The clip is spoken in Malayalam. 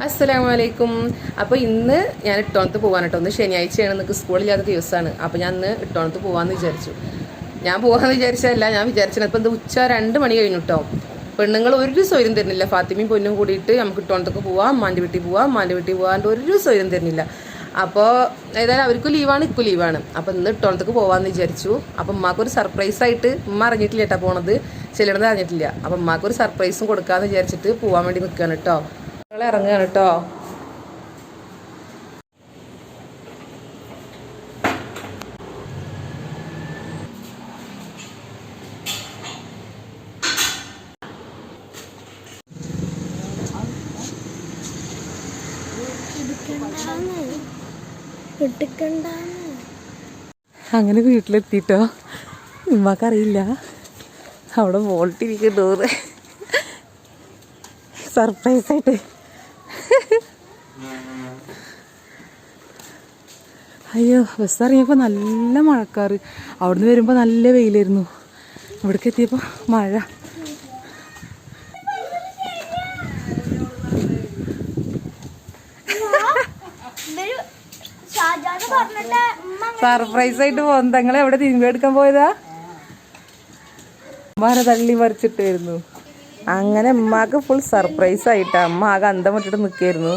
അസ്സലാമലൈക്കും. അപ്പോൾ ഇന്ന് ഞാൻ ഇട്ടോണത്ത് പോകാൻ കേട്ടോ. ഒന്ന് ശനിയാഴ്ചയാണ്, നിങ്ങൾക്ക് സ്കൂളില്ലാത്ത ദിവസമാണ്. അപ്പോൾ ഞാൻ ഇന്ന് ഇട്ടോണത്ത് പോകാമെന്ന് വിചാരിച്ചു. ഞാൻ പോകാമെന്ന് വിചാരിച്ചതല്ല, ഞാൻ വിചാരിച്ചത് ഇപ്പോൾ ഉച്ച 2 മണി കഴിഞ്ഞു കേട്ടോ. പെണ്ണുങ്ങൾ ഒരു സ്വയം തരുന്നില്ല. ഫാത്തിമയും പൊന്നും കൂടിയിട്ട് നമുക്ക് ഇട്ടോണത്തൊക്കെ പോവാം, അമ്മാൻ്റെ വീട്ടിൽ പോവാം, അമ്മാൻ്റെ വീട്ടിൽ പോകാണ്ട് ഒരു സ്വയം തരുന്നില്ല. അപ്പോൾ ഏതായാലും അവർക്കും ലീവാണ്, ഇക്കും ലീവാണ്. അപ്പോൾ ഇന്ന് ഇട്ടോണത്തൊക്കെ പോകാമെന്ന് വിചാരിച്ചു. അപ്പം ഉമ്മാക്കൊരു സർപ്രൈസായിട്ട്, ഉമ്മ അറിഞ്ഞിട്ടില്ല കേട്ടോ പോണത്, ചിലയിടത്ത് അറിഞ്ഞിട്ടില്ല. അപ്പം ഉമ്മാക്കൊരു സർപ്രൈസും കൊടുക്കാമെന്ന് വിചാരിച്ചിട്ട് പോകാൻ വേണ്ടി നിൽക്കുകയാണ് കേട്ടോ. ഇറങ്ങുകയാണ് കേട്ടോ. അങ്ങനെ വീട്ടിലെത്തിട്ടോ. ഉമ്മാക്കറിയില്ല അവിടെ വോൾട്ടിരിക്കും ഡോറ്. സർപ്രൈസായിട്ട്. അയ്യോ, ബസ് ഇറങ്ങിയപ്പോൾ നല്ല മഴക്കാറ്. അവിടുന്ന് വരുമ്പോൾ നല്ല വെയിലായിരുന്നു. ഇവിടേക്ക് എത്തിയപ്പോൾ മഴ. സർപ്രൈസായിട്ട് പോകുന്നത്. നിങ്ങൾ എവിടെ തിരുമ്പി എടുക്കാൻ പോയതാ? മഴ തള്ളി മറിച്ചിട്ടായിരുന്നു. അങ്ങനെ ഉമ്മാക്ക് ഫുൾ സർപ്രൈസ് ആയിട്ടാ. അമ്മ ആകെ അന്തം വിട്ടിട്ട് നിൽക്കായിരുന്നു.